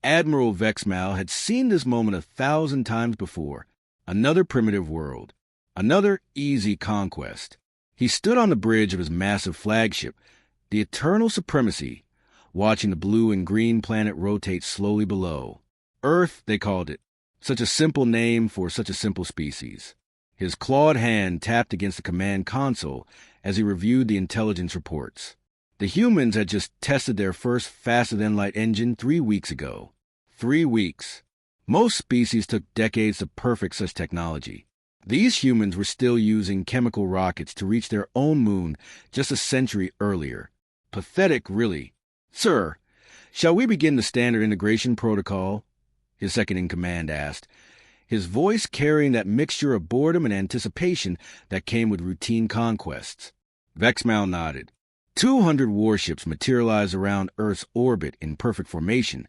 Admiral Vexmal had seen this moment 1,000 times before. Another primitive world. Another easy conquest. He stood on the bridge of his massive flagship, the Eternal Supremacy, watching the blue and green planet rotate slowly below. Earth, they called it. Such a simple name for such a simple species. His clawed hand tapped against the command console as he reviewed the intelligence reports. The humans had just tested their first faster-than-light engine 3 weeks ago. 3 weeks. Most species took decades to perfect such technology. These humans were still using chemical rockets to reach their own moon just a century earlier. Pathetic, really. "Sir, shall we begin the standard integration protocol?" his second-in-command asked, his voice carrying that mixture of boredom and anticipation that came with routine conquests. Vexmal nodded. 200 warships materialized around Earth's orbit in perfect formation,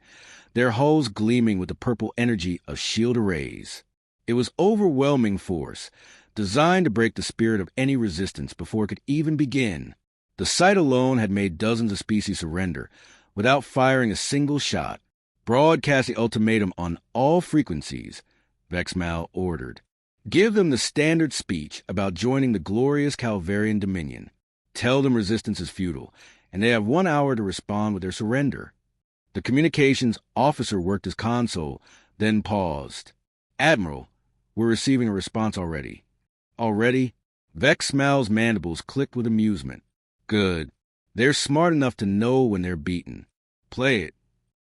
their hulls gleaming with the purple energy of shield arrays. It was overwhelming force, designed to break the spirit of any resistance before it could even begin. The sight alone had made dozens of species surrender, without firing a single shot. "Broadcast the ultimatum on all frequencies," Vexmal ordered. "Give them the standard speech about joining the glorious Calvarian Dominion. Tell them resistance is futile, and they have 1 hour to respond with their surrender." The communications officer worked his console, then paused. "Admiral, we're receiving a response already." "Already?" Vexmal's mandibles clicked with amusement. "Good. They're smart enough to know when they're beaten. Play it."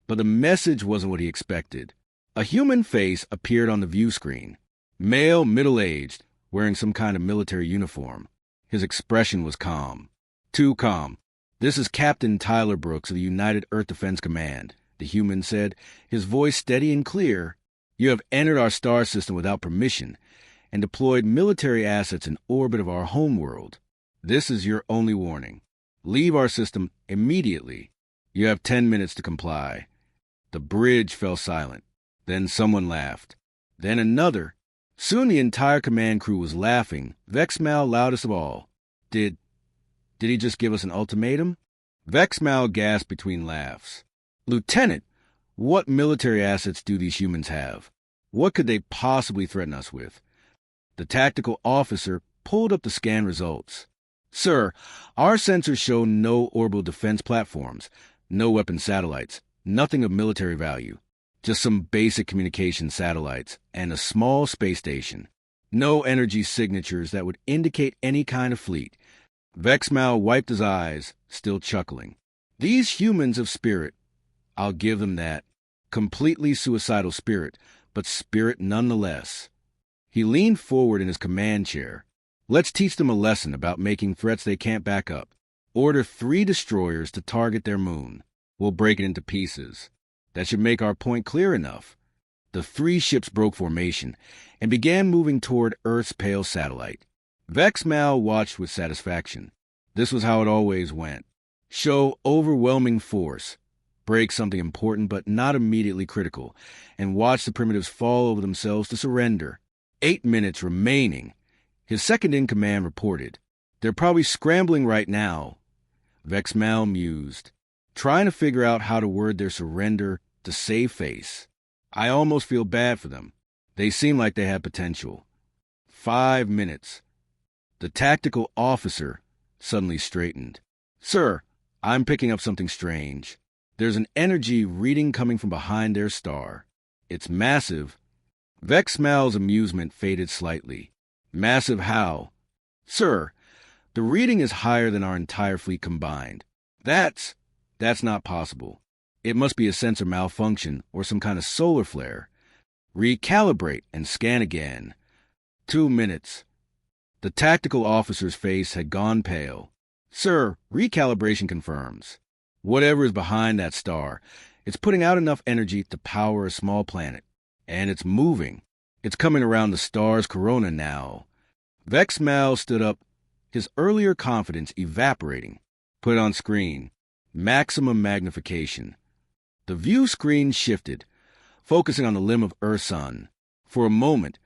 But the message wasn't what he expected. A human face appeared on the view screen. Male, middle-aged, wearing some kind of military uniform. His expression was calm. Too calm. "This is Captain Tyler Brooks of the United Earth Defense Command," the human said, his voice steady and clear. "You have entered our star system without permission and deployed military assets in orbit of our homeworld. This is your only warning. Leave our system immediately. You have 10 minutes to comply." The bridge fell silent. Then someone laughed. Then another. Soon the entire command crew was laughing, Vexmal loudest of all. Did he just give us an ultimatum?" Vexmal gasped between laughs. "Lieutenant, what military assets do these humans have? What could they possibly threaten us with?" The tactical officer pulled up the scan results. "Sir, our sensors show no orbital defense platforms, no weapon satellites, nothing of military value. Just some basic communication satellites and a small space station. No energy signatures that would indicate any kind of fleet." Vexmal wiped his eyes, still chuckling. "These humans of spirit, I'll give them that. Completely suicidal spirit, but spirit nonetheless." He leaned forward in his command chair. "Let's teach them a lesson about making threats they can't back up. Order 3 destroyers to target their moon. We'll break it into pieces. That should make our point clear enough." The 3 ships broke formation and began moving toward Earth's pale satellite. Vexmal watched with satisfaction. This was how it always went. Show overwhelming force, break something important but not immediately critical, and watch the primitives fall over themselves to surrender. 8 minutes remaining. His second-in-command reported. "They're probably scrambling right now." Vexmal mused, trying to figure out how to word their surrender to save face. "I almost feel bad for them. They seem like they had potential." 5 minutes. The tactical officer suddenly straightened. "Sir, I'm picking up something strange. There's an energy reading coming from behind their star. It's massive." Vexmal's amusement faded slightly. "Massive how?" "Sir, the reading is higher than our entire fleet combined." That's not possible. It must be a sensor malfunction or some kind of solar flare. Recalibrate and scan again." 2 minutes. The tactical officer's face had gone pale. "Sir, recalibration confirms. Whatever is behind that star, it's putting out enough energy to power a small planet. And it's moving. It's coming around the star's corona now." Vexmal stood up, his earlier confidence evaporating. "Put it on screen. Maximum magnification." The view screen shifted, focusing on the limb of Earth's sun. For a moment,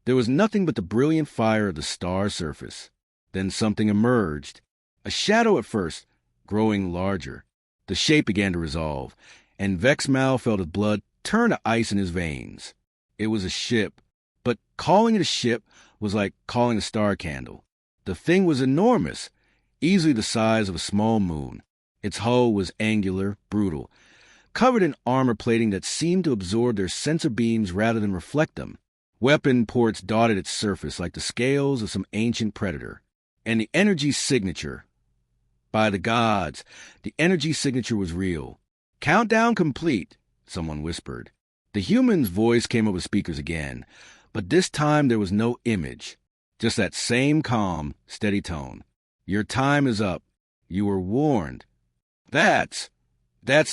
there was nothing but the brilliant fire of the star's surface. Then something emerged. A shadow at first, growing larger. The shape began to resolve, and Vexmal felt his blood turn to ice in his veins. It was a ship, but calling it a ship was like calling a star candle. The thing was enormous, easily the size of a small moon. Its hull was angular, brutal, covered in armor plating that seemed to absorb their sensor beams rather than reflect them. Weapon ports dotted its surface like the scales of some ancient predator. And the energy signature. By the gods, the energy signature was real. "Countdown complete," someone whispered. The human's voice came over speakers again, but this time there was no image, just that same calm, steady tone. "Your time is up. You were warned." That's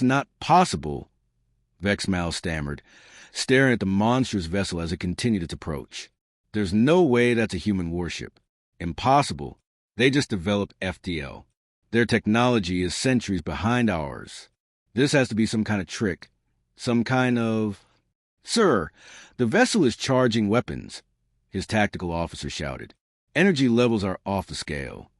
not possible," Vexmal stammered, staring at the monstrous vessel as it continued its approach. "There's no way that's a human warship. Impossible. They just developed FTL. Their technology is centuries behind ours. This has to be some kind of trick. Some kind of—" "Sir, the vessel is charging weapons," his tactical officer shouted. "Energy levels are off the scale."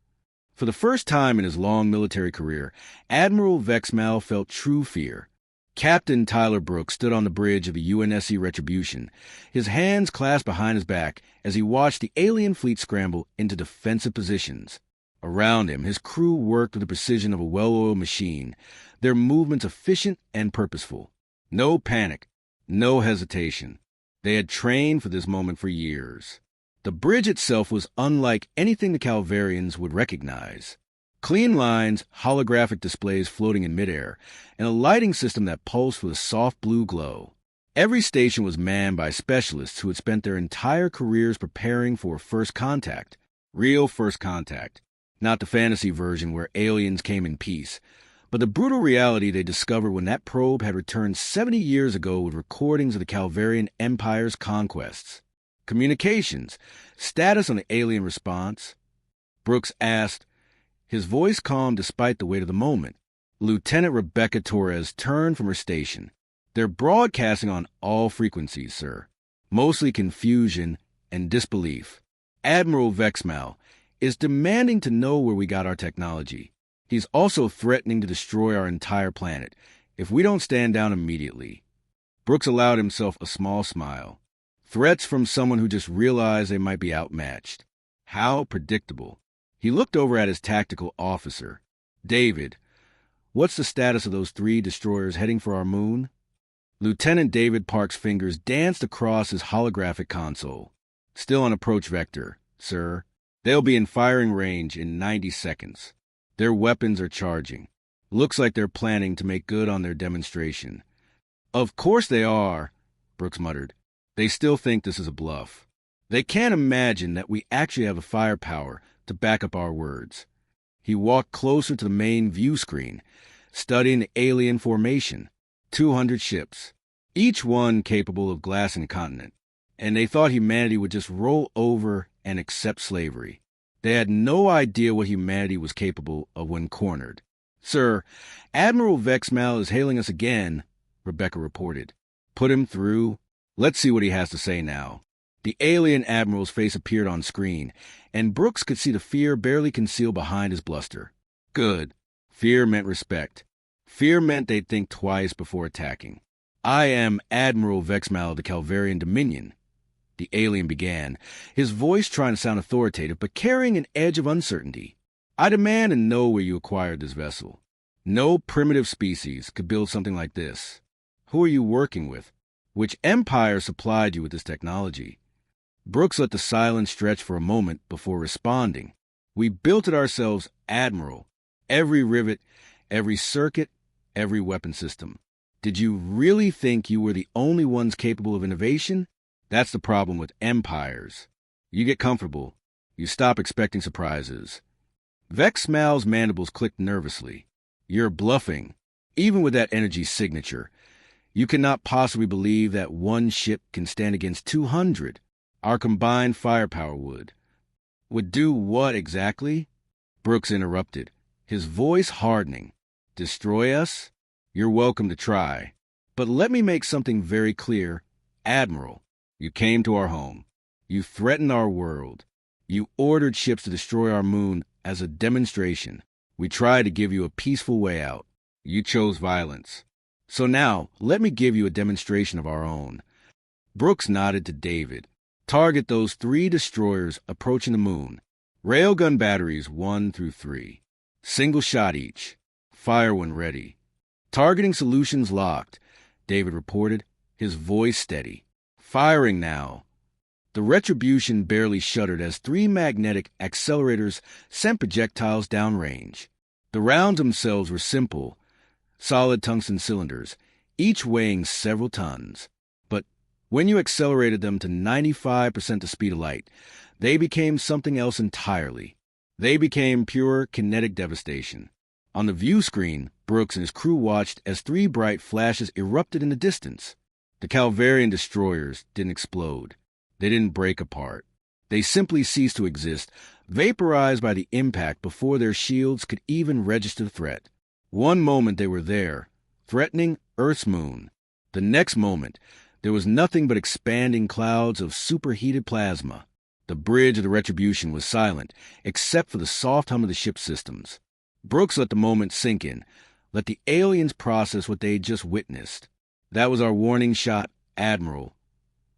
For the first time in his long military career, Admiral Vexmal felt true fear. Captain Tyler Brooks stood on the bridge of the UNSC Retribution, his hands clasped behind his back as he watched the alien fleet scramble into defensive positions. Around him, his crew worked with the precision of a well-oiled machine, their movements efficient and purposeful. No panic, no hesitation. They had trained for this moment for years. The bridge itself was unlike anything the Calvarians would recognize. Clean lines, holographic displays floating in midair, and a lighting system that pulsed with a soft blue glow. Every station was manned by specialists who had spent their entire careers preparing for first contact. Real first contact. Not the fantasy version where aliens came in peace, but the brutal reality they discovered when that probe had returned 70 years ago with recordings of the Calvarian Empire's conquests. Communications. Status on the alien response. Brooks asked, his voice calm despite the weight of the moment. Lieutenant Rebecca Torres turned from her station. "They're broadcasting on all frequencies, sir. Mostly confusion and disbelief. Admiral Vexmal is demanding to know where we got our technology. He's also threatening to destroy our entire planet if we don't stand down immediately." Brooks allowed himself a small smile. Threats from someone who just realized they might be outmatched. How predictable. He looked over at his tactical officer. "David, what's the status of those 3 destroyers heading for our moon?" Lieutenant David Park's fingers danced across his holographic console. "Still on approach vector, sir. They'll be in firing range in 90 seconds. Their weapons are charging. Looks like they're planning to make good on their demonstration." "Of course they are," Brooks muttered. "They still think this is a bluff. They can't imagine that we actually have the firepower to back up our words." He walked closer to the main view screen, studying the alien formation. 200 ships, each one capable of glassing a continent. And they thought humanity would just roll over and accept slavery. They had no idea what humanity was capable of when cornered. "Sir, Admiral Vexmal is hailing us again," Rebecca reported. "Put him through. Let's see what he has to say now." The alien admiral's face appeared on screen, and Brooks could see the fear barely concealed behind his bluster. Good. Fear meant respect. Fear meant they'd think twice before attacking. "I am Admiral Vexmal of the Calvarian Dominion," the alien began, his voice trying to sound authoritative but carrying an edge of uncertainty. "I demand to know where you acquired this vessel. No primitive species could build something like this. Who are you working with? Which empire supplied you with this technology?" Brooks let the silence stretch for a moment before responding. "We built it ourselves, Admiral. Every rivet, every circuit, every weapon system. Did you really think you were the only ones capable of innovation? That's the problem with empires. You get comfortable. You stop expecting surprises." Vexmal's mandibles clicked nervously. "You're bluffing. Even with that energy signature, you cannot possibly believe that one ship can stand against 200. Our combined firepower would." "Would do what exactly?" Brooks interrupted, his voice hardening. "Destroy us? You're welcome to try. But let me make something very clear. Admiral, you came to our home. You threatened our world. You ordered ships to destroy our moon as a demonstration. We tried to give you a peaceful way out. You chose violence. So now, let me give you a demonstration of our own. Brooks nodded to David. Target those 3 destroyers approaching the moon. Railgun batteries 1 through 3. Single shot each. Fire when ready. Targeting solutions locked, David reported, his voice steady. Firing now. The Retribution barely shuddered as 3 magnetic accelerators sent projectiles downrange. The rounds themselves were simple, solid tungsten cylinders, each weighing several tons. But when you accelerated them to 95% the speed of light, they became something else entirely. They became pure kinetic devastation. On the view screen, Brooks and his crew watched as 3 bright flashes erupted in the distance. The Calvarian destroyers didn't explode. They didn't break apart. They simply ceased to exist, vaporized by the impact before their shields could even register the threat. One moment they were there, threatening Earth's moon. The next moment, there was nothing but expanding clouds of superheated plasma. The bridge of the Retribution was silent, except for the soft hum of the ship's systems. Brooks let the moment sink in, let the aliens process what they'd just witnessed. That was our warning shot, Admiral.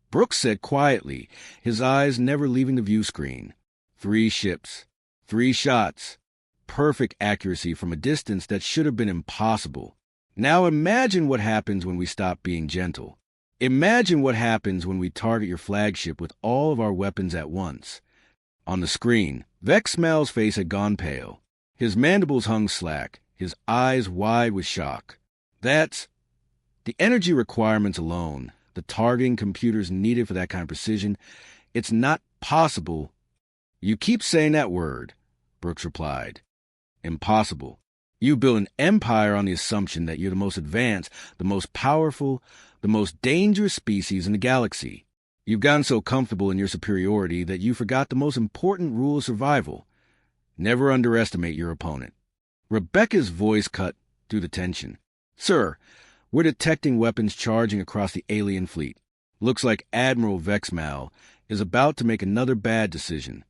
Brooks said quietly, his eyes never leaving the view screen. 3 ships, 3 shots. Perfect accuracy from a distance that should have been impossible. Now imagine what happens when we stop being gentle. Imagine what happens when we target your flagship with all of our weapons at once. On the screen, Vexmal's face had gone pale. His mandibles hung slack, his eyes wide with shock. That's the energy requirements alone, the targeting computers needed for that kind of precision. It's not possible. You keep saying that word, Brooks replied. Impossible. You build an empire on the assumption that you're the most advanced, the most powerful, the most dangerous species in the galaxy. You've gotten so comfortable in your superiority that you forgot the most important rule of survival. Never underestimate your opponent. Rebecca's voice cut through the tension. Sir, we're detecting weapons charging across the alien fleet. Looks like Admiral Vexmal is about to make another bad decision.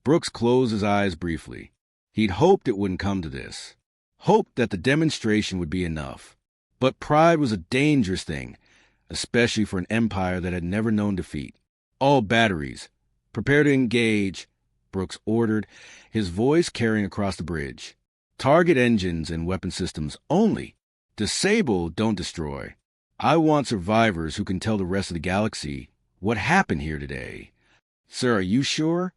Brooks closed his eyes briefly. He'd hoped it wouldn't come to this. Hoped that the demonstration would be enough. But pride was a dangerous thing, especially for an empire that had never known defeat. All batteries. Prepare to engage, Brooks ordered, his voice carrying across the bridge. Target engines and weapon systems only. Disable, don't destroy. I want survivors who can tell the rest of the galaxy what happened here today. Sir, are you sure?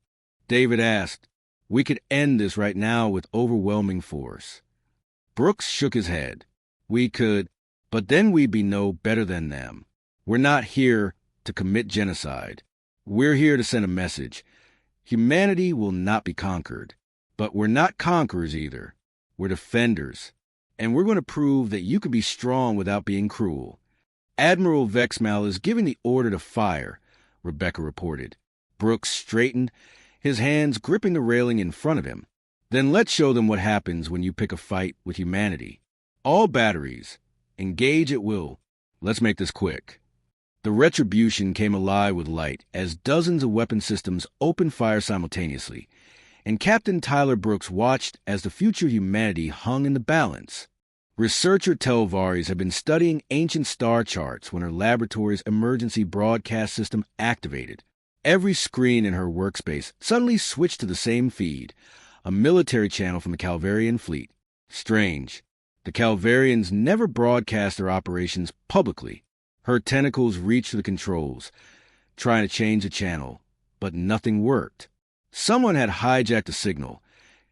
David asked. We could end this right now with overwhelming force. Brooks shook his head. We could, but then we'd be no better than them. We're not here to commit genocide. We're here to send a message. Humanity will not be conquered. But we're not conquerors either. We're defenders. And we're going to prove that you can be strong without being cruel. Admiral Vexmal is giving the order to fire, Rebecca reported. Brooks straightened, his hands gripping the railing in front of him. Then let's show them what happens when you pick a fight with humanity. All batteries. Engage at will. Let's make this quick. The Retribution came alive with light as dozens of weapon systems opened fire simultaneously, and Captain Tyler Brooks watched as the future humanity hung in the balance. Researcher Telvares had been studying ancient star charts when her laboratory's emergency broadcast system activated. Every screen in her workspace suddenly switched to the same feed, a military channel from the Calvarian fleet. Strange. The Calvarians never broadcast their operations publicly. Her tentacles reached to the controls, trying to change the channel, but nothing worked. Someone had hijacked the signal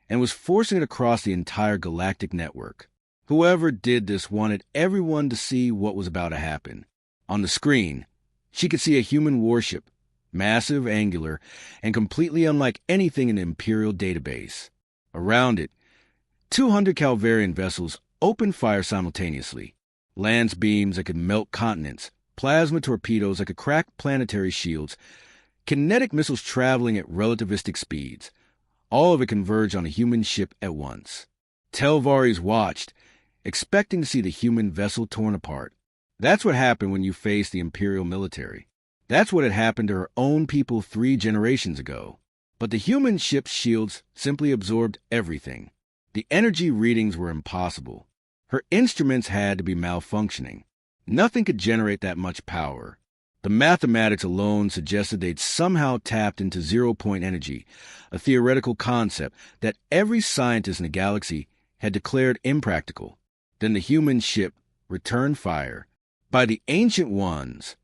and was forcing it across the entire galactic network. Whoever did this wanted everyone to see what was about to happen. On the screen, she could see a human warship, massive, angular, and completely unlike anything in the Imperial database. Around it, 200 Calvarian vessels opened fire simultaneously. Lance beams that could melt continents, plasma torpedoes that could crack planetary shields, kinetic missiles traveling at relativistic speeds. All of it converged on a human ship at once. Telvares watched, expecting to see the human vessel torn apart. That's what happened when you face the Imperial military. That's what had happened to her own people 3 generations ago. But the human ship's shields simply absorbed everything. The energy readings were impossible. Her instruments had to be malfunctioning. Nothing could generate that much power. The mathematics alone suggested they'd somehow tapped into zero-point energy, a theoretical concept that every scientist in the galaxy had declared impractical. Then the human ship returned fire. By the Ancient Ones,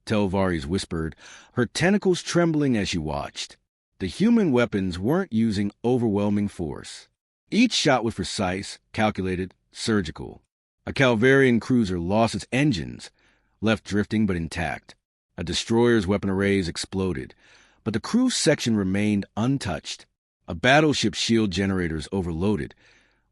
Telvares whispered, her tentacles trembling as she watched. The human weapons weren't using overwhelming force. Each shot was precise, calculated, surgical. A Calvarian cruiser lost its engines, left drifting but intact. A destroyer's weapon arrays exploded, but the crew section remained untouched. A battleship's shield generators overloaded,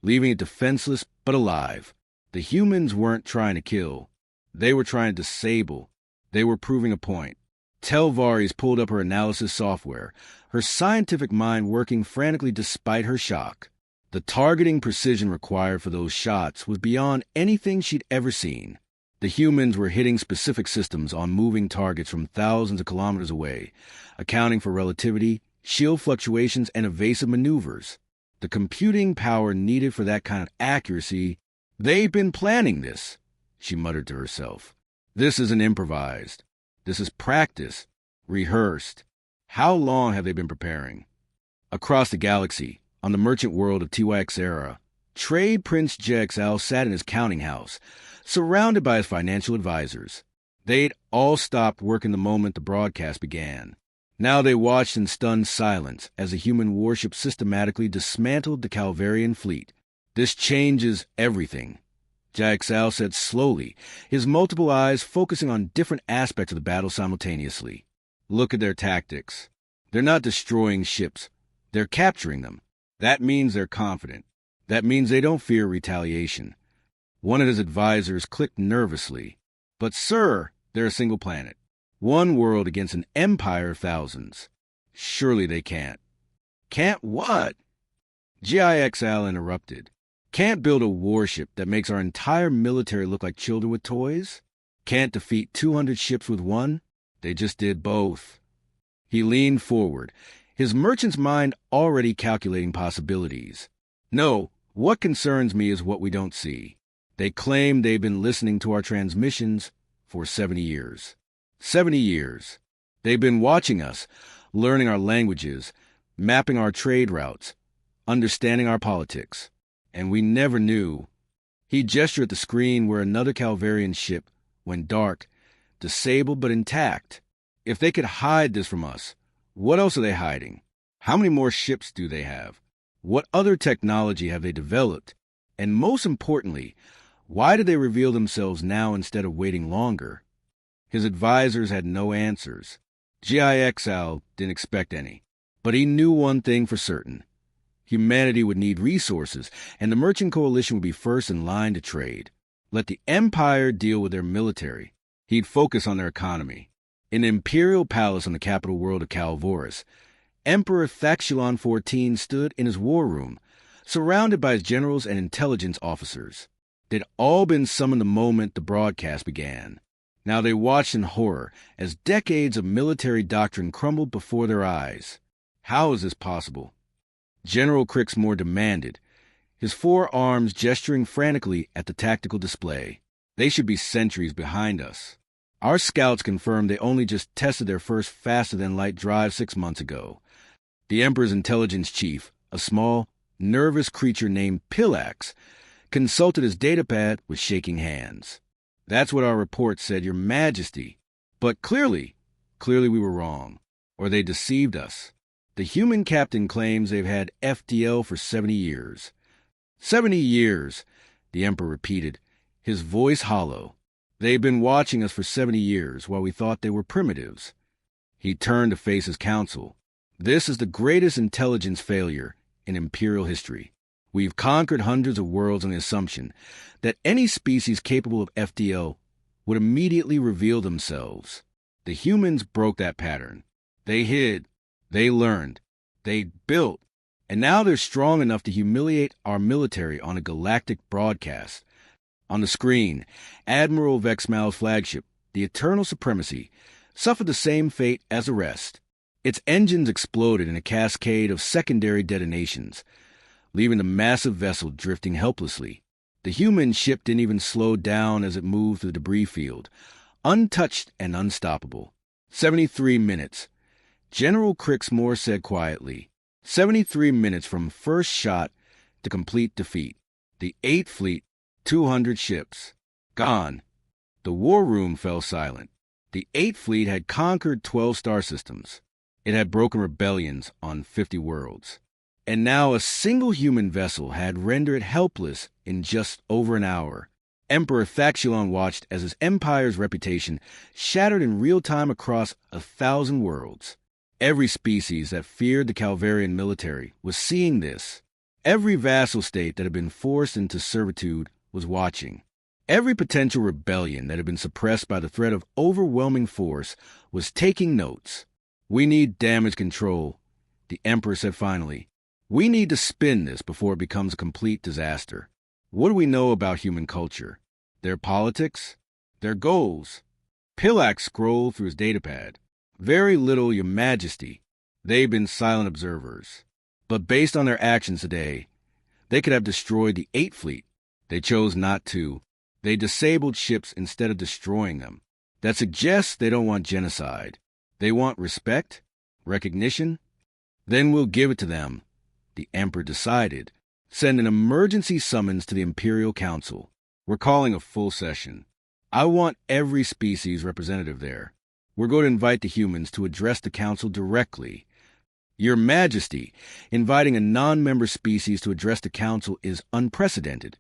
leaving it defenseless but alive. The humans weren't trying to kill. They were trying to disable. They were proving a point. Telvares pulled up her analysis software, her scientific mind working frantically despite her shock. The targeting precision required for those shots was beyond anything she'd ever seen. The humans were hitting specific systems on moving targets from thousands of kilometers away, accounting for relativity, shield fluctuations, and evasive maneuvers. The computing power needed for that kind of accuracy. They've been planning this, she muttered to herself. This isn't improvised. This is practice, rehearsed. How long have they been preparing? Across the galaxy, on the merchant world of TYX era, Trade Prince JXL sat in his counting house, surrounded by his financial advisors. They'd all stopped working the moment the broadcast began. Now they watched in stunned silence as the human warship systematically dismantled the Calvarian fleet. This changes everything, JXL said slowly, his multiple eyes focusing on different aspects of the battle simultaneously. Look at their tactics. They're not destroying ships. They're capturing them. That means they're confident. That means they don't fear retaliation. One of his advisors clicked nervously. But, sir, they're a single planet. One world against an empire of thousands. Surely they can't. Can't what? GIXL interrupted. Can't build a warship that makes our entire military look like children with toys? Can't defeat 200 ships with one? They just did both. He leaned forward, his merchant's mind already calculating possibilities. No, what concerns me is what we don't see. They claim they've been listening to our transmissions for 70 years. 70 years. They've been watching us, learning our languages, mapping our trade routes, understanding our politics. And we never knew. He gestured at the screen where another Calvarian ship went dark, disabled but intact. If they could hide this from us, what else are they hiding? How many more ships do they have? What other technology have they developed? And most importantly, why did they reveal themselves now instead of waiting longer? His advisors had no answers. GIXL didn't expect any. But he knew one thing for certain. Humanity would need resources, and the Merchant Coalition would be first in line to trade. Let the Empire deal with their military. He'd focus on their economy. In the Imperial Palace on the capital world of Calvoris, Emperor Thaxulon XIV stood in his war room, surrounded by his generals and intelligence officers. They'd all been summoned the moment the broadcast began. Now they watched in horror as decades of military doctrine crumbled before their eyes. How is this possible? General Crixmore demanded, his forearms gesturing frantically at the tactical display. They should be centuries behind us. Our scouts confirmed they only just tested their first faster-than-light drive 6 months ago. The Emperor's intelligence chief, a small, nervous creature named Pilax, consulted his datapad with shaking hands. That's what our report said, Your Majesty. But clearly we were wrong. Or they deceived us. The human captain claims they've had FDL for 70 years. 70 years, the Emperor repeated, his voice hollow. They've been watching us for 70 years while we thought they were primitives. He turned to face his council. This is the greatest intelligence failure in Imperial history. We've conquered hundreds of worlds on the assumption that any species capable of FDL would immediately reveal themselves. The humans broke that pattern. They hid. They learned. They built. And now they're strong enough to humiliate our military on a galactic broadcast. On the screen, Admiral Vexmal's flagship, the Eternal Supremacy, suffered the same fate as the rest. Its engines exploded in a cascade of secondary detonations, leaving the massive vessel drifting helplessly. The human ship didn't even slow down as it moved through the debris field, untouched and unstoppable. 73 minutes. General Crixmore said quietly. 73 minutes from first shot to complete defeat. The 8th Fleet, 200 ships. Gone. The war room fell silent. The 8th Fleet had conquered 12 star systems. It had broken rebellions on 50 worlds. And now a single human vessel had rendered it helpless in just over an hour. Emperor Thaxulon watched as his empire's reputation shattered in real time across 1,000 worlds. Every species that feared the Calvarian military was seeing this. Every vassal state that had been forced into servitude was watching. Every potential rebellion that had been suppressed by the threat of overwhelming force was taking notes. "We need damage control," the Emperor said finally. "We need to spin this before it becomes a complete disaster." What do we know about human culture? Their politics? Their goals? Pillax scrolled through his datapad. Very little, Your Majesty. They've been silent observers. But based on their actions today, they could have destroyed the 8th Fleet. They chose not to. They disabled ships instead of destroying them. That suggests they don't want genocide. They want respect? Recognition? Then we'll give it to them. The Emperor decided. Send an emergency summons to the Imperial Council. We're calling a full session. I want every species representative there. We're going to invite the humans to address the Council directly. Your Majesty, inviting a non-member species to address the Council is unprecedented.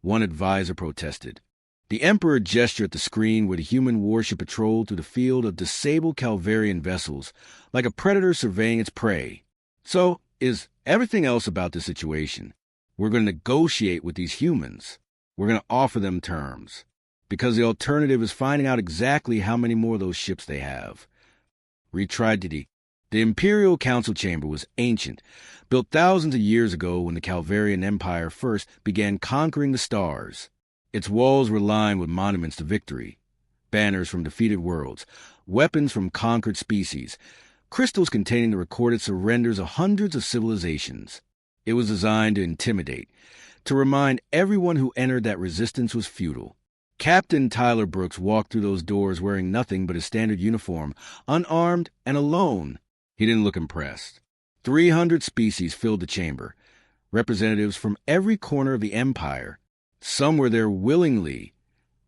One advisor protested. The Emperor gestured at the screen where the human warship patrolled through the field of disabled Calvarian vessels, like a predator surveying its prey. So, is everything else about the situation. We're going to negotiate with these humans. We're going to offer them terms. Because the alternative is finding out exactly how many more of those ships they have. Retried Didi. The Imperial Council Chamber was ancient, built thousands of years ago when the Calvarian Empire first began conquering the stars. Its walls were lined with monuments to victory, banners from defeated worlds, weapons from conquered species, crystals containing the recorded surrenders of hundreds of civilizations. It was designed to intimidate, to remind everyone who entered that resistance was futile. Captain Tyler Brooks walked through those doors wearing nothing but his standard uniform, unarmed and alone. He didn't look impressed. 300 species filled the chamber, representatives from every corner of the Empire. Some were there willingly,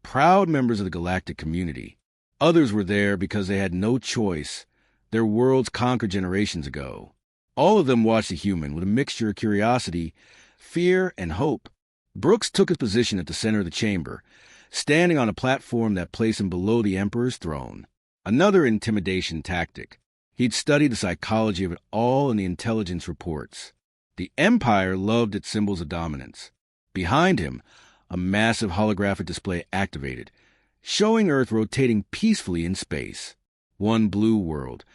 proud members of the galactic community. Others were there because they had no choice. Their worlds conquered generations ago. All of them watched the human with a mixture of curiosity, fear, and hope. Brooks took his position at the center of the chamber, standing on a platform that placed him below the Emperor's throne. Another intimidation tactic. He'd studied the psychology of it all in the intelligence reports. The Empire loved its symbols of dominance. Behind him, a massive holographic display activated, showing Earth rotating peacefully in space. One blue world,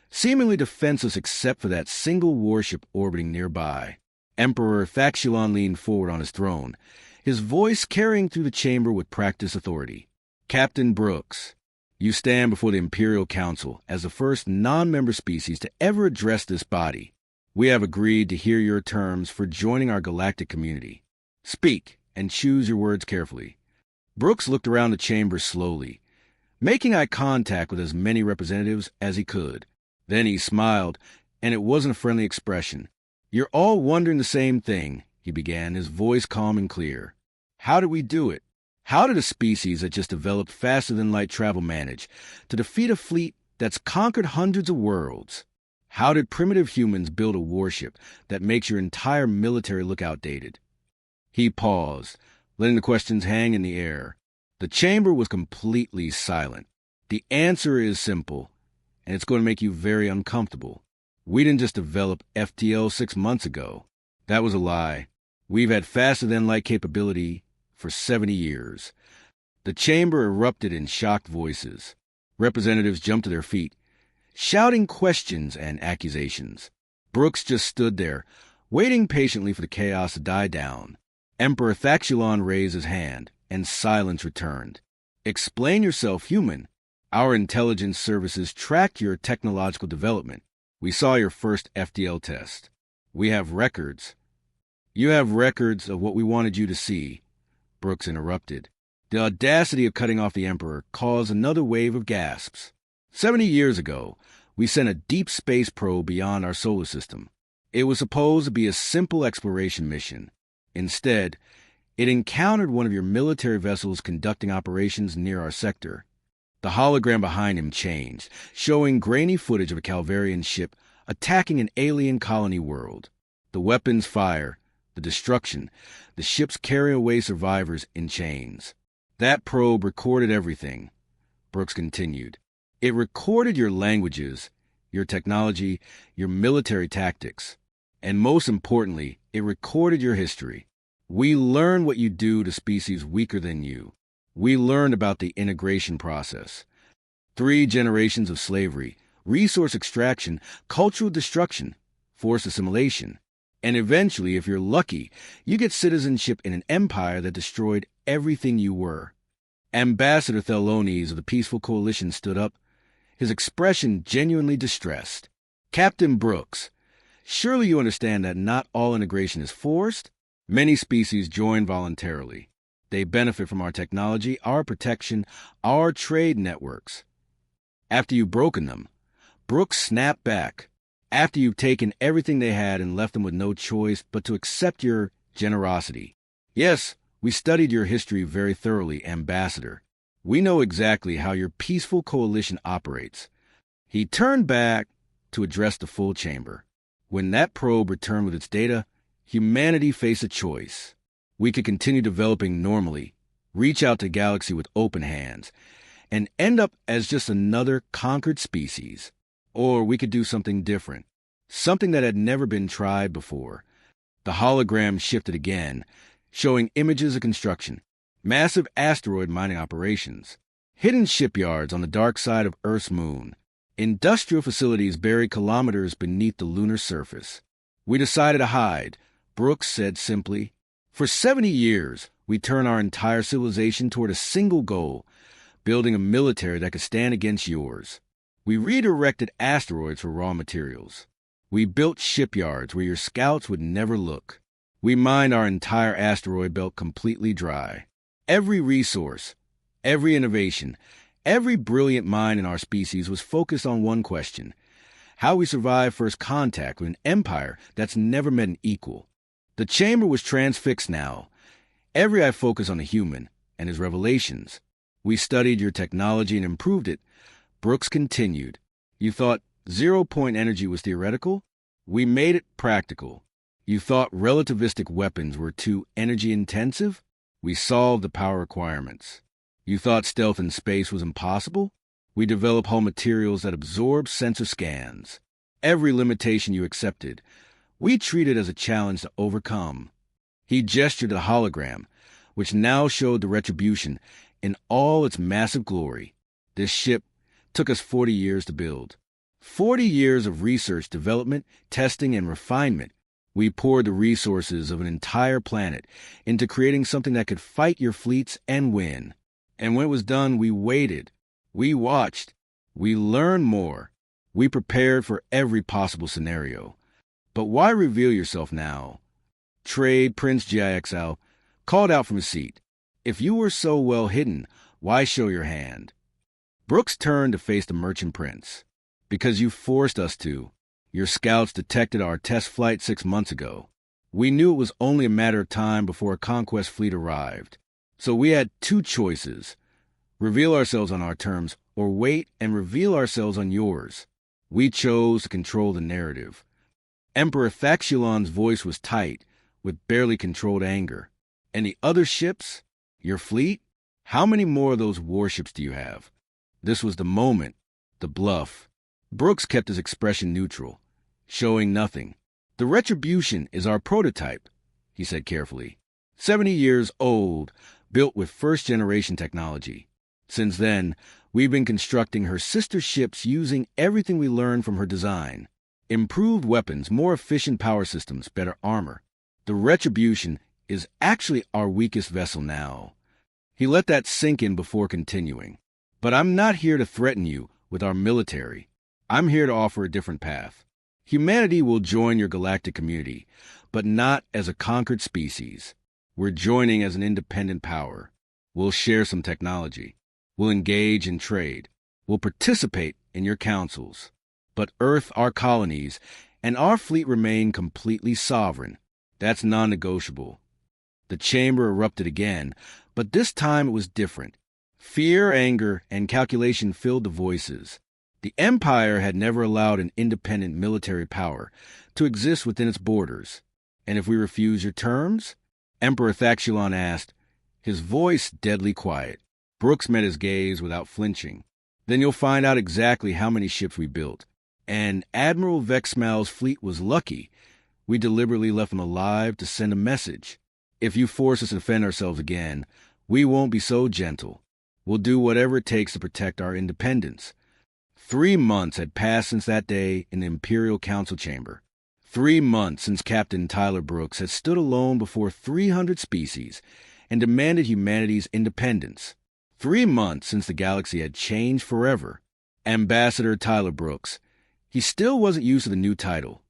seemingly defenseless except for that single warship orbiting nearby. Emperor Thaxulon leaned forward on his throne, his voice carrying through the chamber with practiced authority. "Captain Brooks, you stand before the Imperial Council as the first non-member species to ever address this body. We have agreed to hear your terms for joining our galactic community. Speak, and choose your words carefully." Brooks looked around the chamber slowly, making eye contact with as many representatives as he could. Then he smiled, and it wasn't a friendly expression. "You're all wondering the same thing," he began, his voice calm and clear. "How did we do it? How did a species that just developed faster-than-light travel manage to defeat a fleet that's conquered hundreds of worlds? How did primitive humans build a warship that makes your entire military look outdated?" He paused, letting the questions hang in the air. The chamber was completely silent. The answer is simple, and it's going to make you very uncomfortable. We didn't just develop FTL 6 months ago. That was a lie. We've had faster-than-light capability for 70 years. The chamber erupted in shocked voices. Representatives jumped to their feet, shouting questions and accusations. Brooks just stood there, waiting patiently for the chaos to die down. Emperor Thaxulon raised his hand, and silence returned. "Explain yourself, human. Our intelligence services tracked your technological development. We saw your first FTL test. We have records. You have records of what we wanted you to see. Brooks interrupted. The audacity of cutting off the Emperor caused another wave of gasps. 70 years ago, we sent a deep space probe beyond our solar system. It was supposed to be a simple exploration mission. Instead, it encountered one of your military vessels conducting operations near our sector. The hologram behind him changed, showing grainy footage of a Calvarian ship attacking an alien colony world. The weapons fire, the destruction, the ships carrying away survivors in chains. That probe recorded everything, Brooks continued. It recorded your languages, your technology, your military tactics, and most importantly, it recorded your history. We learned what you do to species weaker than you. We learned about the integration process. 3 generations of slavery, resource extraction, cultural destruction, forced assimilation. And eventually, if you're lucky, you get citizenship in an empire that destroyed everything you were. Ambassador Thelones of the Peaceful Coalition stood up, his expression genuinely distressed. Captain Brooks, surely you understand that not all integration is forced? Many species join voluntarily. They benefit from our technology, our protection, our trade networks. After you've broken them, Brooks snapped back. After you've taken everything they had and left them with no choice but to accept your generosity. Yes, we studied your history very thoroughly, Ambassador. We know exactly how your peaceful coalition operates. He turned back to address the full chamber. When that probe returned with its data, humanity faced a choice. We could continue developing normally, reach out to galaxy with open hands, and end up as just another conquered species. Or we could do something different, something that had never been tried before. The hologram shifted again, showing images of construction, massive asteroid mining operations, hidden shipyards on the dark side of Earth's moon, industrial facilities buried kilometers beneath the lunar surface. We decided to hide, Brooks said simply. For 70 years, we turned our entire civilization toward a single goal, building a military that could stand against yours. We redirected asteroids for raw materials. We built shipyards where your scouts would never look. We mined our entire asteroid belt completely dry. Every resource, every innovation, every brilliant mind in our species was focused on one question: how we survive first contact with an empire that's never met an equal. The chamber was transfixed now. Every eye focused on the human and his revelations. We studied your technology and improved it. Brooks continued. You thought zero-point energy was theoretical? We made it practical. You thought relativistic weapons were too energy-intensive? We solved the power requirements. You thought stealth in space was impossible? We developed hull materials that absorb sensor scans. Every limitation you accepted, we treated as a challenge to overcome. He gestured to the hologram, which now showed the Retribution in all its massive glory. This ship took us 40 years to build. 40 years of research, development, testing, and refinement. We poured the resources of an entire planet into creating something that could fight your fleets and win. And when it was done, we waited. We watched. We learned more. We prepared for every possible scenario. But why reveal yourself now? Trade Prince GIXL called out from his seat. If you were so well hidden, why show your hand? Brooks turned to face the merchant prince. Because you forced us to. Your scouts detected our test flight 6 months ago. We knew it was only a matter of time before a conquest fleet arrived. So we had 2 choices. Reveal ourselves on our terms, or wait and reveal ourselves on yours. We chose to control the narrative. Emperor Thaxulon's voice was tight, with barely controlled anger. And the other ships? Your fleet? How many more of those warships do you have? This was the moment, the bluff. Brooks kept his expression neutral, showing nothing. The Retribution is our prototype, he said carefully. 70 years old, built with first-generation technology. Since then, we've been constructing her sister ships using everything we learned from her design. Improved weapons, more efficient power systems, better armor. The Retribution is actually our weakest vessel now. He let that sink in before continuing. But I'm not here to threaten you with our military. I'm here to offer a different path. Humanity will join your galactic community, but not as a conquered species. We're joining as an independent power. We'll share some technology. We'll engage in trade. We'll participate in your councils. But Earth, our colonies, and our fleet remain completely sovereign. That's non-negotiable. The chamber erupted again, but this time it was different. Fear, anger, and calculation filled the voices. The Empire had never allowed an independent military power to exist within its borders. And if we refuse your terms? Emperor Thaxulon asked, his voice deadly quiet. Brooks met his gaze without flinching. Then you'll find out exactly how many ships we built. And Admiral Vexmal's fleet was lucky. We deliberately left him alive to send a message. If you force us to defend ourselves again, we won't be so gentle. We'll do whatever it takes to protect our independence. 3 months had passed since that day in the Imperial Council chamber. 3 months since Captain Tyler Brooks had stood alone before 300 species and demanded humanity's independence. 3 months since the galaxy had changed forever. Ambassador Tyler Brooks. He still wasn't used to the new title.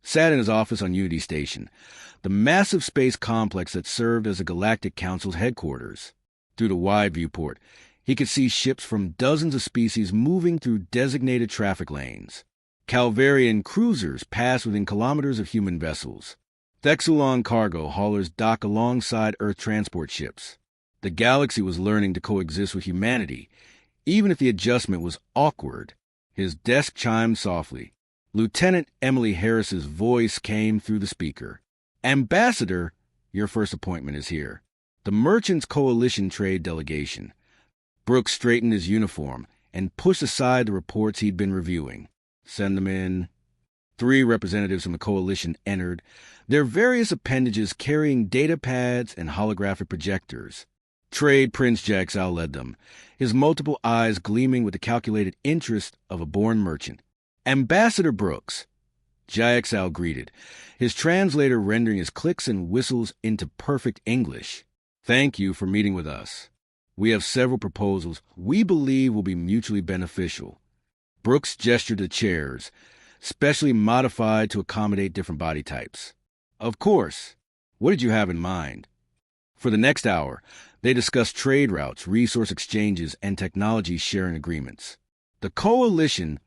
Sat in his office on Unity Station, the massive space complex that served as the Galactic Council's headquarters. Through the wide viewport, he could see ships from dozens of species moving through designated traffic lanes. Calvarian cruisers passed within kilometers of human vessels. Thexulon cargo haulers dock alongside Earth transport ships. The galaxy was learning to coexist with humanity, even if the adjustment was awkward. His desk chimed softly. Lieutenant Emily Harris's voice came through the speaker. Ambassador, your first appointment is here. The Merchants Coalition trade delegation. Brooks straightened his uniform and pushed aside the reports he'd been reviewing. Send them in. 3 representatives from the coalition entered, their various appendages carrying data pads and holographic projectors. Trade Prince Jaxal led them, his multiple eyes gleaming with the calculated interest of a born merchant. Ambassador Brooks. Jaxal greeted, his translator rendering his clicks and whistles into perfect English. Thank you for meeting with us. We have several proposals we believe will be mutually beneficial. Brooks gestured to chairs, specially modified to accommodate different body types. Of course. What did you have in mind? For the next hour, they discussed trade routes, resource exchanges, and technology sharing agreements. The coalition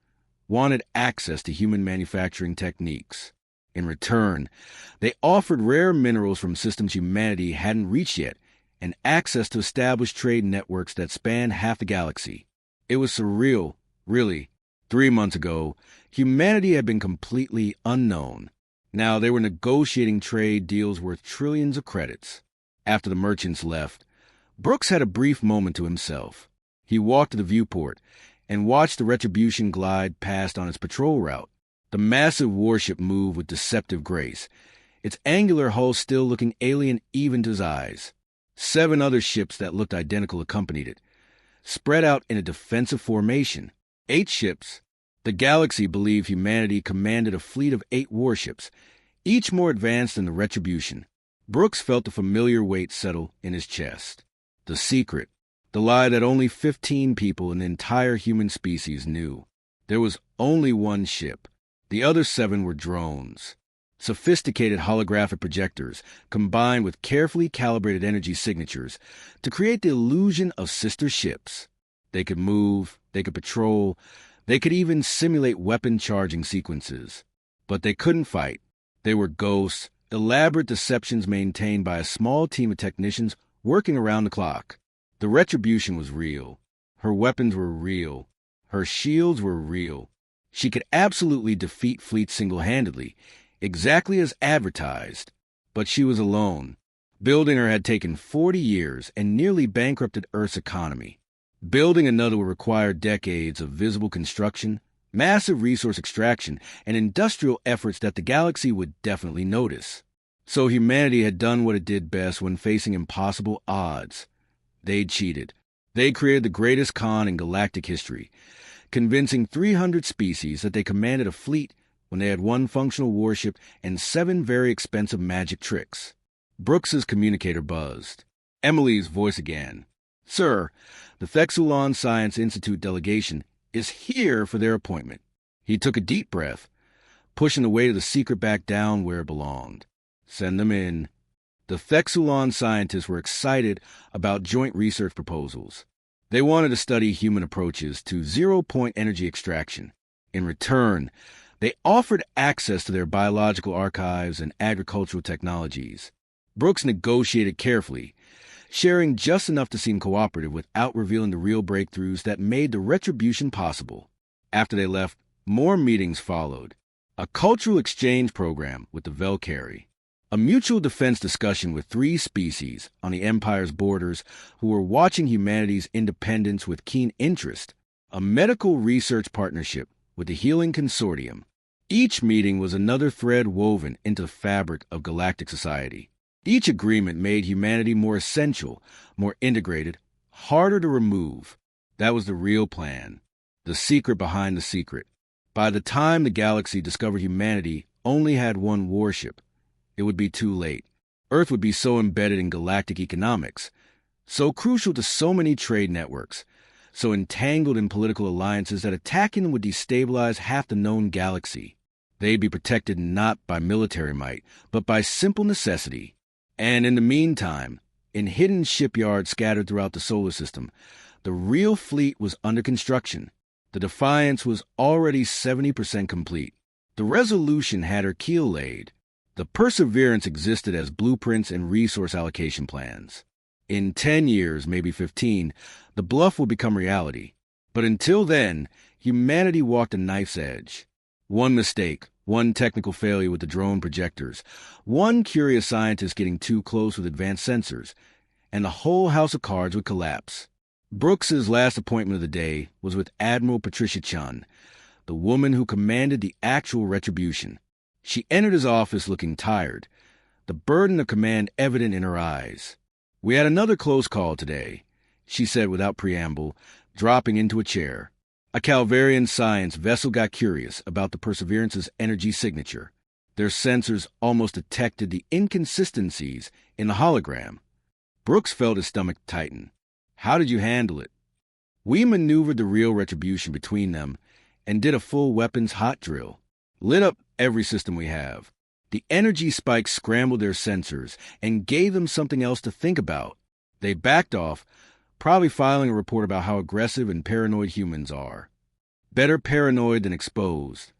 wanted access to human manufacturing techniques. In return, they offered rare minerals from systems humanity hadn't reached yet and access to established trade networks that spanned half the galaxy. It was surreal, really. 3 months ago, humanity had been completely unknown. Now they were negotiating trade deals worth trillions of credits. After the merchants left, Brooks had a brief moment to himself. He walked to the viewport and watched the Retribution glide past on its patrol route. The massive warship moved with deceptive grace, its angular hull still looking alien even to his eyes. 7 other ships that looked identical accompanied it, spread out in a defensive formation. 8 ships. The galaxy believed humanity commanded a fleet of 8 warships, each more advanced than the Retribution. Brooks felt the familiar weight settle in his chest. The secret, the lie that only 15 people in the entire human species knew. There was only one ship. The other 7 were drones. Sophisticated holographic projectors combined with carefully calibrated energy signatures to create the illusion of sister ships. They could move, they could patrol, they could even simulate weapon charging sequences. But they couldn't fight. They were ghosts, elaborate deceptions maintained by a small team of technicians working around the clock. The Retribution was real. Her weapons were real. Her shields were real. She could absolutely defeat fleets single-handedly, exactly as advertised. But she was alone. Building her had taken 40 years and nearly bankrupted Earth's economy. Building another would require decades of visible construction, massive resource extraction, and industrial efforts that the galaxy would definitely notice. So humanity had done what it did best when facing impossible odds. They'd cheated. They created the greatest con in galactic history, convincing 300 species that they commanded a fleet when they had 1 functional warship and 7 very expensive magic tricks. Brooks's communicator buzzed. Emily's voice again. Sir, the Thexulon Science Institute delegation is here for their appointment. He took a deep breath, pushing the weight of the secret back down where it belonged. Send them in. The Thexulon scientists were excited about joint research proposals. They wanted to study human approaches to zero-point energy extraction. In return, they offered access to their biological archives and agricultural technologies. Brooks negotiated carefully, sharing just enough to seem cooperative without revealing the real breakthroughs that made the retribution possible. After they left, more meetings followed. A cultural exchange program with the Velcari, a mutual defense discussion with 3 species on the Empire's borders who were watching humanity's independence with keen interest, a medical research partnership with the Healing Consortium. Each meeting was another thread woven into the fabric of galactic society. Each agreement made humanity more essential, more integrated, harder to remove. That was the real plan, the secret behind the secret. By the time the galaxy discovered humanity only had one warship, it would be too late. Earth would be so embedded in galactic economics, so crucial to so many trade networks, so entangled in political alliances that attacking them would destabilize half the known galaxy. They'd be protected not by military might, but by simple necessity. And in the meantime, in hidden shipyards scattered throughout the solar system, the real fleet was under construction. The Defiance was already 70% complete. The Resolution had her keel laid. The Perseverance existed as blueprints and resource allocation plans. In 10 years, maybe 15, the bluff will become reality. But until then, humanity walked a knife's edge. One mistake, one technical failure with the drone projectors, one curious scientist getting too close with advanced sensors, and the whole house of cards would collapse. Brooks's last appointment of the day was with Admiral Patricia Chun, the woman who commanded the actual retribution. She entered his office looking tired, the burden of command evident in her eyes. "We had another close call today," she said without preamble, dropping into a chair. A Calvarian science vessel got curious about the Perseverance's energy signature. Their sensors almost detected the inconsistencies in the hologram. Brooks felt his stomach tighten. "How did you handle it?" "We maneuvered the real retribution between them and did a full weapons hot drill. Lit up every system we have. The energy spikes scrambled their sensors and gave them something else to think about. They backed off, probably filing a report about how aggressive and paranoid humans are." "Better paranoid than exposed,"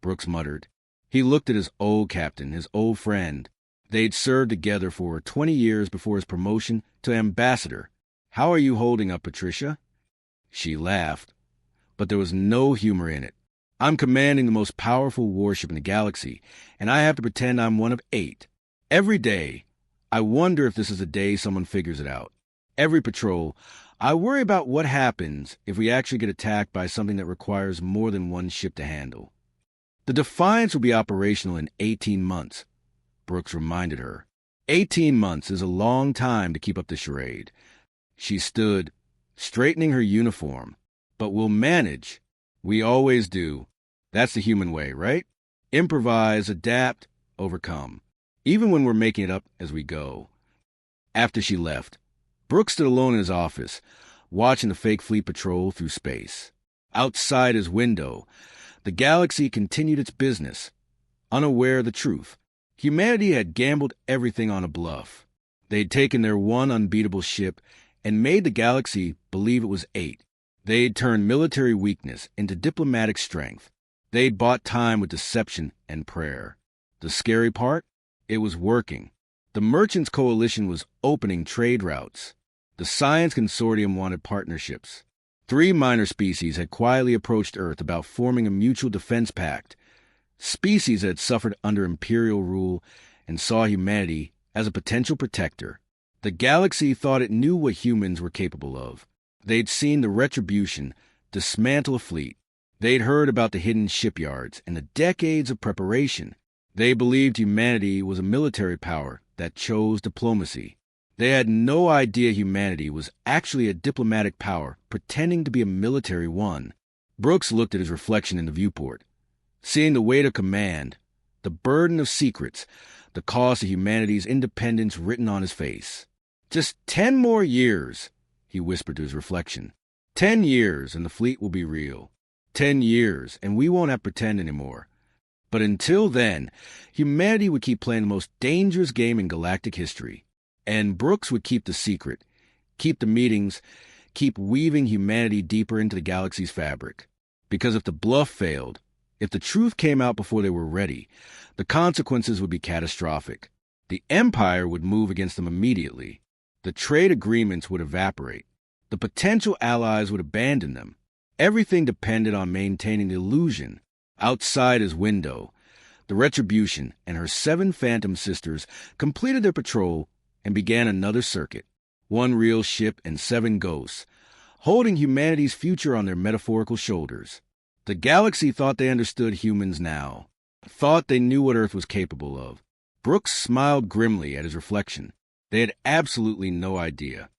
Brooks muttered. He looked at his old captain, his old friend. They'd served together for 20 years before his promotion to ambassador. "How are you holding up, Patricia?" She laughed, but there was no humor in it. "I'm commanding the most powerful warship in the galaxy, and I have to pretend I'm one of 8. Every day, I wonder if this is the day someone figures it out. Every patrol, I worry about what happens if we actually get attacked by something that requires more than one ship to handle." "The Defiance will be operational in 18 months, Brooks reminded her. 18 months is a long time to keep up the charade. She stood, straightening her uniform. "But we'll manage. We always do. That's the human way, right? Improvise, adapt, overcome. Even when we're making it up as we go." After she left, Brooks stood alone in his office, watching the fake fleet patrol through space. Outside his window, the galaxy continued its business, unaware of the truth. Humanity had gambled everything on a bluff. They'd taken their one unbeatable ship and made the galaxy believe it was 8. They'd turned military weakness into diplomatic strength. They'd bought time with deception and prayer. The scary part? It was working. The Merchants Coalition was opening trade routes. The Science Consortium wanted partnerships. 3 minor species had quietly approached Earth about forming a mutual defense pact. Species that had suffered under imperial rule and saw humanity as a potential protector. The galaxy thought it knew what humans were capable of. They'd seen the retribution dismantle a fleet. They'd heard about the hidden shipyards and the decades of preparation. They believed humanity was a military power that chose diplomacy. They had no idea humanity was actually a diplomatic power pretending to be a military one. Brooks looked at his reflection in the viewport, seeing the weight of command, the burden of secrets, the cost of humanity's independence written on his face. "Just 10 more years, he whispered to his reflection. 10 years and the fleet will be real. 10 years and we won't have pretend anymore. But until then, humanity would keep playing the most dangerous game in galactic history. And Brooks would keep the secret, keep the meetings, keep weaving humanity deeper into the galaxy's fabric. Because if the bluff failed, if the truth came out before they were ready, the consequences would be catastrophic. The Empire would move against them immediately. The trade agreements would evaporate. The potential allies would abandon them. Everything depended on maintaining the illusion. Outside his window, the Retribution and her 7 Phantom sisters completed their patrol and began another circuit. 1 real ship and 7 ghosts, holding humanity's future on their metaphorical shoulders. The galaxy thought they understood humans now, thought they knew what Earth was capable of. Brooks smiled grimly at his reflection. They had absolutely no idea.